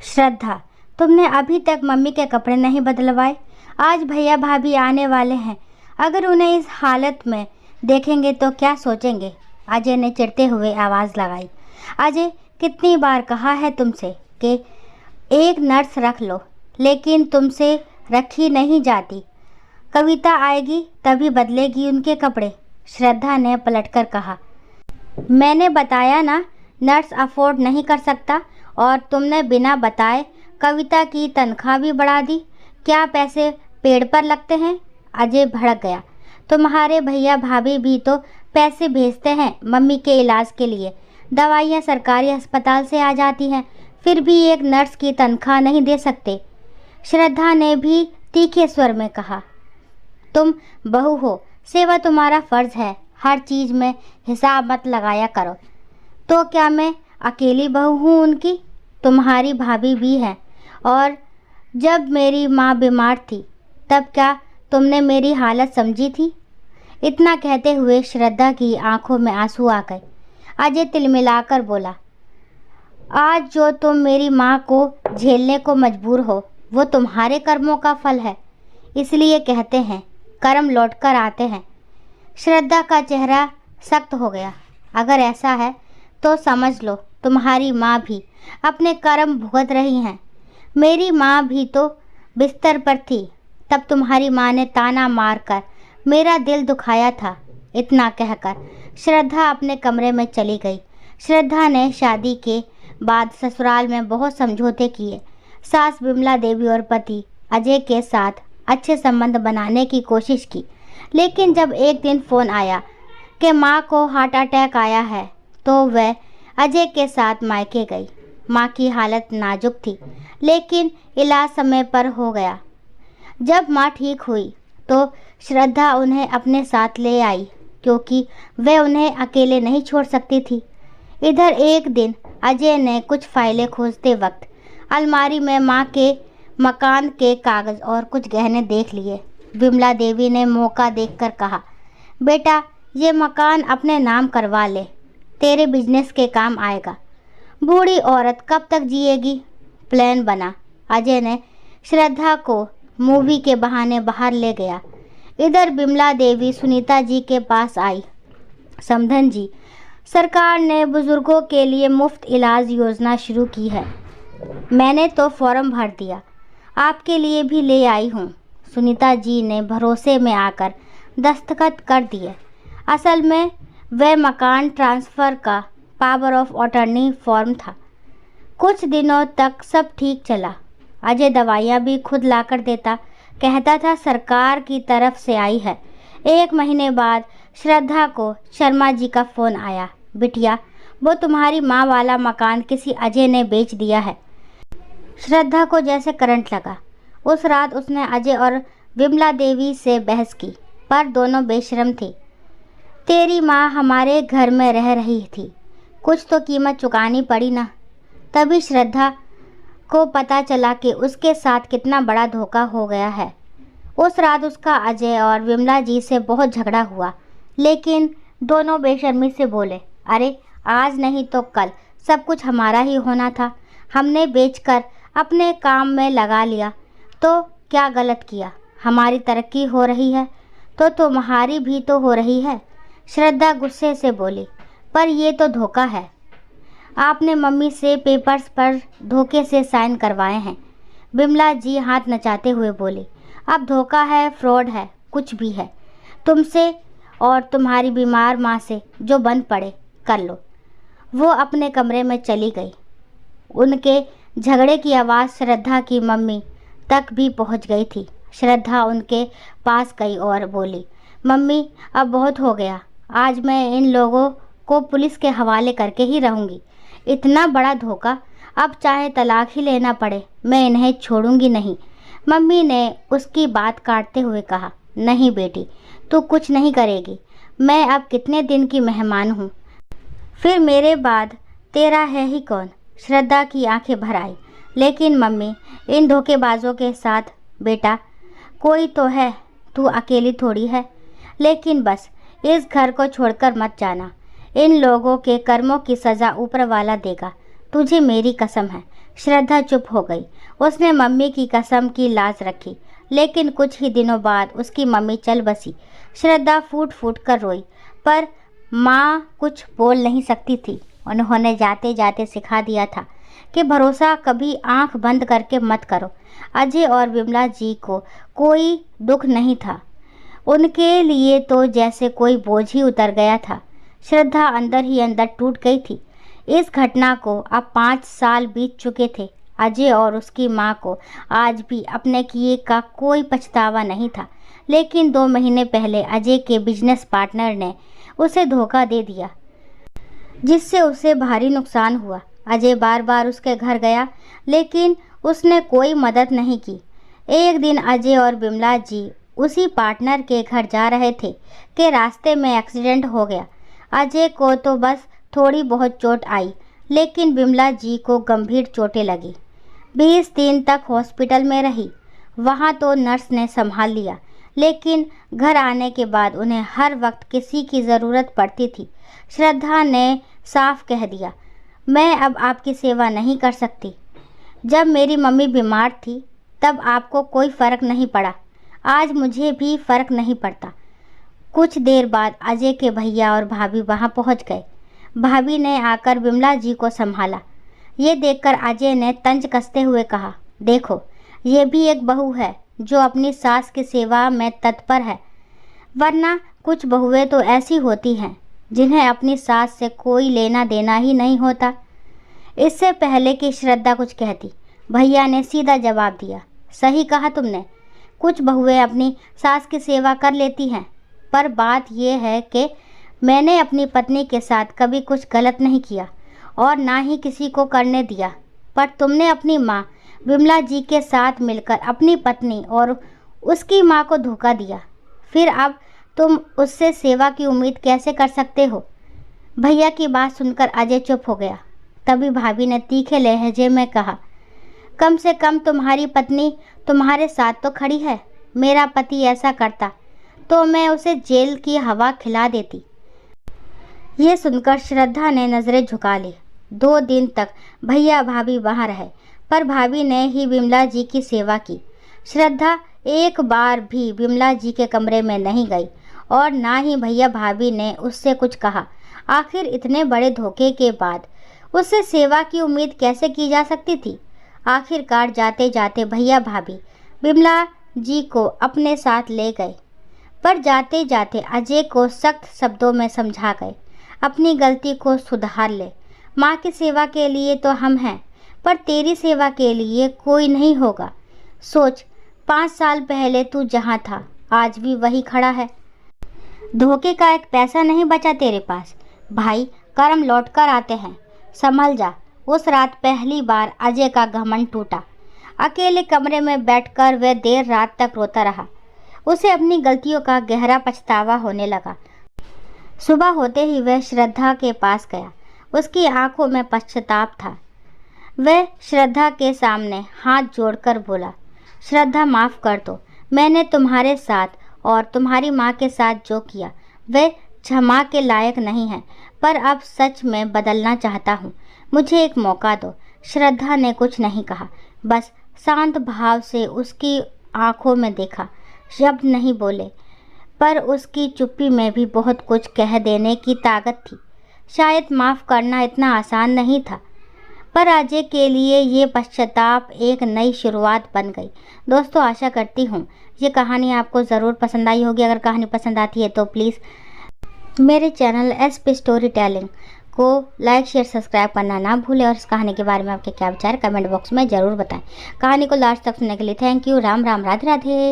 श्रद्धा, तुमने अभी तक मम्मी के कपड़े नहीं बदलवाए। आज भैया भाभी आने वाले हैं, अगर उन्हें इस हालत में देखेंगे तो क्या सोचेंगे? अजय ने चिढ़ते हुए आवाज़ लगाई। अजय, कितनी बार कहा है तुमसे कि एक नर्स रख लो, लेकिन तुमसे रखी नहीं जाती। कविता आएगी तभी बदलेगी उनके कपड़े। श्रद्धा ने पलटकर कहा। मैंने बताया ना, नर्स अफोर्ड नहीं कर सकता, और तुमने बिना बताए कविता की तनख्वाह भी बढ़ा दी। क्या पैसे पेड़ पर लगते हैं? अजय भड़क गया। तुम्हारे भैया भाभी भी तो पैसे भेजते हैं मम्मी के इलाज के लिए। दवाइयाँ सरकारी अस्पताल से आ जाती हैं, फिर भी एक नर्स की तनख्वाह नहीं दे सकते। श्रद्धा ने भी तीखे स्वर में कहा। तुम बहू हो, सेवा तुम्हारा फ़र्ज़ है, हर चीज़ में हिसाब मत लगाया करो। तो क्या मैं अकेली बहू हूँ उनकी? तुम्हारी भाभी भी है, और जब मेरी माँ बीमार थी तब क्या तुमने मेरी हालत समझी थी? इतना कहते हुए श्रद्धा की आंखों में आंसू आ गए। अजय तिलमिलाकर बोला, आज जो तुम मेरी माँ को झेलने को मजबूर हो वो तुम्हारे कर्मों का फल है। इसलिए कहते हैं कर्म लौटकर आते हैं। श्रद्धा का चेहरा सख्त हो गया। अगर ऐसा है तो समझ लो तुम्हारी माँ भी अपने कर्म भुगत रही हैं। मेरी माँ भी तो बिस्तर पर थी, तब तुम्हारी माँ ने ताना मारकर मेरा दिल दुखाया था। इतना कहकर श्रद्धा अपने कमरे में चली गई। श्रद्धा ने शादी के बाद ससुराल में बहुत समझौते किए। सास विमला देवी और पति अजय के साथ अच्छे संबंध बनाने की कोशिश की, लेकिन जब एक दिन फ़ोन आया कि माँ को हार्ट अटैक आया है तो वह अजय के साथ मायके गई। माँ की हालत नाजुक थी, लेकिन इलाज समय पर हो गया। जब माँ ठीक हुई तो श्रद्धा उन्हें अपने साथ ले आई, क्योंकि वह उन्हें अकेले नहीं छोड़ सकती थी। इधर एक दिन अजय ने कुछ फाइलें खोजते वक्त अलमारी में माँ के मकान के कागज़ और कुछ गहने देख लिए। विमला देवी ने मौका देखकर कहा, बेटा ये मकान अपने नाम करवा ले, तेरे बिजनेस के काम आएगा। बूढ़ी औरत कब तक जिएगी? प्लान बना। अजय ने श्रद्धा को मूवी के बहाने बाहर ले गया। इधर विमला देवी सुनीता जी के पास आई। समधन जी, सरकार ने बुजुर्गों के लिए मुफ्त इलाज योजना शुरू की है। मैंने तो फॉर्म भर दिया, आपके लिए भी ले आई हूँ। सुनीता जी ने भरोसे में आकर दस्तखत कर दिए। असल में वह मकान ट्रांसफ़र का पावर ऑफ अटॉर्नी फॉर्म था। कुछ दिनों तक सब ठीक चला। अजय दवाइयाँ भी खुद लाकर देता, कहता था सरकार की तरफ से आई है। एक महीने बाद श्रद्धा को शर्मा जी का फ़ोन आया, बिटिया वो तुम्हारी माँ वाला मकान किसी अजय ने बेच दिया है। श्रद्धा को जैसे करंट लगा। उस रात उसने अजय और विमला देवी से बहस की, पर दोनों बेशर्म थे। तेरी माँ हमारे घर में रह रही थी, कुछ तो कीमत चुकानी पड़ी ना। तभी श्रद्धा को पता चला कि उसके साथ कितना बड़ा धोखा हो गया है। उस रात उसका अजय और विमला जी से बहुत झगड़ा हुआ, लेकिन दोनों बेशर्मी से बोले, अरे आज नहीं तो कल सब कुछ हमारा ही होना था। हमने बेचकर अपने काम में लगा लिया, तो क्या गलत किया? हमारी तरक्की हो रही है तो तुम्हारी भी तो हो रही है। श्रद्धा गुस्से से बोली, पर ये तो धोखा है। आपने मम्मी से पेपर्स पर धोखे से साइन करवाए हैं। विमला जी हाथ नचाते हुए बोली, अब धोखा है, फ्रॉड है, कुछ भी है। तुमसे और तुम्हारी बीमार माँ से जो बन पड़े कर लो। वो अपने कमरे में चली गई। उनके झगड़े की आवाज़ श्रद्धा की मम्मी तक भी पहुंच गई थी। श्रद्धा उनके पास गई और बोली, मम्मी अब बहुत हो गया, आज मैं इन लोगों को पुलिस के हवाले करके ही रहूँगी। इतना बड़ा धोखा, अब चाहे तलाक ही लेना पड़े, मैं इन्हें छोड़ूंगी नहीं। मम्मी ने उसकी बात काटते हुए कहा, नहीं बेटी, तू कुछ नहीं करेगी। मैं अब कितने दिन की मेहमान हूँ, फिर मेरे बाद तेरा है ही कौन? श्रद्धा की आंखें भर आई। लेकिन मम्मी, इन धोखेबाजों के साथ बेटा कोई तो है, तू अकेली थोड़ी है। लेकिन बस इस घर को छोड़कर मत जाना। इन लोगों के कर्मों की सज़ा ऊपर वाला देगा, तुझे मेरी कसम है। श्रद्धा चुप हो गई। उसने मम्मी की कसम की लाज रखी, लेकिन कुछ ही दिनों बाद उसकी मम्मी चल बसी। श्रद्धा फूट फूट कर रोई, पर माँ कुछ बोल नहीं सकती थी। उन्होंने जाते जाते सिखा दिया था कि भरोसा कभी आंख बंद करके मत करो। अजय और विमला जी को कोई दुख नहीं था, उनके लिए तो जैसे कोई बोझ ही उतर गया था। श्रद्धा अंदर ही अंदर टूट गई थी। इस घटना को अब 5 साल बीत चुके थे। अजय और उसकी माँ को आज भी अपने किए का कोई पछतावा नहीं था, लेकिन 2 महीने पहले अजय के बिजनेस पार्टनर ने उसे धोखा दे दिया, जिससे उसे भारी नुकसान हुआ। अजय बार बार उसके घर गया, लेकिन उसने कोई मदद नहीं की। एक दिन अजय और विमला जी उसी पार्टनर के घर जा रहे थे कि रास्ते में एक्सीडेंट हो गया। अजय को तो बस थोड़ी बहुत चोट आई, लेकिन विमला जी को गंभीर चोटें लगी। 20 दिन तक हॉस्पिटल में रही। वहाँ तो नर्स ने संभाल लिया, लेकिन घर आने के बाद उन्हें हर वक्त किसी की ज़रूरत पड़ती थी। श्रद्धा ने साफ कह दिया, मैं अब आपकी सेवा नहीं कर सकती। जब मेरी मम्मी बीमार थी तब आपको कोई फ़र्क नहीं पड़ा, आज मुझे भी फ़र्क नहीं पड़ता। कुछ देर बाद अजय के भैया और भाभी वहाँ पहुँच गए। भाभी ने आकर विमला जी को संभाला। ये देखकर अजय ने तंज कसते हुए कहा, देखो ये भी एक बहू है जो अपनी सास की सेवा में तत्पर है, वरना कुछ बहुएं तो ऐसी होती हैं जिन्हें अपनी सास से कोई लेना देना ही नहीं होता। इससे पहले कि श्रद्धा कुछ कहती, भैया ने सीधा जवाब दिया, सही कहा तुमने, कुछ बहुएं अपनी सास की सेवा कर लेती हैं, पर बात यह है कि मैंने अपनी पत्नी के साथ कभी कुछ गलत नहीं किया और ना ही किसी को करने दिया। पर तुमने अपनी माँ विमला जी के साथ मिलकर अपनी पत्नी और उसकी माँ को धोखा दिया, फिर अब तुम उससे सेवा की उम्मीद कैसे कर सकते हो? भैया की बात सुनकर अजय चुप हो गया। तभी भाभी ने तीखे लहजे में कहा, कम से कम तुम्हारी पत्नी तुम्हारे साथ तो खड़ी है। मेरा पति ऐसा करता तो मैं उसे जेल की हवा खिला देती। ये सुनकर श्रद्धा ने नज़रें झुका ली। 2 दिन तक भैया भाभी वहाँ रहे, पर भाभी ने ही विमला जी की सेवा की। श्रद्धा एक बार भी विमला जी के कमरे में नहीं गई और ना ही भैया भाभी ने उससे कुछ कहा। आखिर इतने बड़े धोखे के बाद उससे सेवा की उम्मीद कैसे की जा सकती थी? आखिरकार जाते जाते भैया भाभी विमला जी को अपने साथ ले गए, पर जाते जाते अजय को सख्त शब्दों में समझा गए, अपनी गलती को सुधार ले। माँ की सेवा के लिए तो हम हैं, पर तेरी सेवा के लिए कोई नहीं होगा। सोच, 5 साल पहले तू जहाँ था आज भी वही खड़ा है। धोखे का एक पैसा नहीं बचा तेरे पास। भाई, कर्म लौट कर आते हैं, संभल जा। उस रात पहली बार अजय का घमंड टूटा। अकेले कमरे में बैठकर वह देर रात तक रोता रहा। उसे अपनी गलतियों का गहरा पछतावा होने लगा। सुबह होते ही वह श्रद्धा के पास गया। उसकी आंखों में पश्चाताप था। वह श्रद्धा के सामने हाथ जोड़कर बोला, श्रद्धा, माफ़ कर दो। मैंने तुम्हारे साथ और तुम्हारी माँ के साथ जो किया वह क्षमा के लायक नहीं है, पर अब सच में बदलना चाहता हूँ। मुझे एक मौका दो। श्रद्धा ने कुछ नहीं कहा, बस शांत भाव से उसकी आंखों में देखा। शब्द नहीं बोले, पर उसकी चुप्पी में भी बहुत कुछ कह देने की ताकत थी। शायद माफ़ करना इतना आसान नहीं था, पर अजय के लिए ये पश्चाताप एक नई शुरुआत बन गई। दोस्तों, आशा करती हूँ ये कहानी आपको ज़रूर पसंद आई होगी। अगर कहानी पसंद आती है तो प्लीज़ मेरे चैनल SP स्टोरी टेलिंग को लाइक, शेयर, सब्सक्राइब करना ना भूलें और इस कहानी के बारे में आपके क्या विचार कमेंट बॉक्स में ज़रूर बताएं। कहानी को लास्ट तक सुनने के लिए थैंक यू। राम राम, राधे राधे।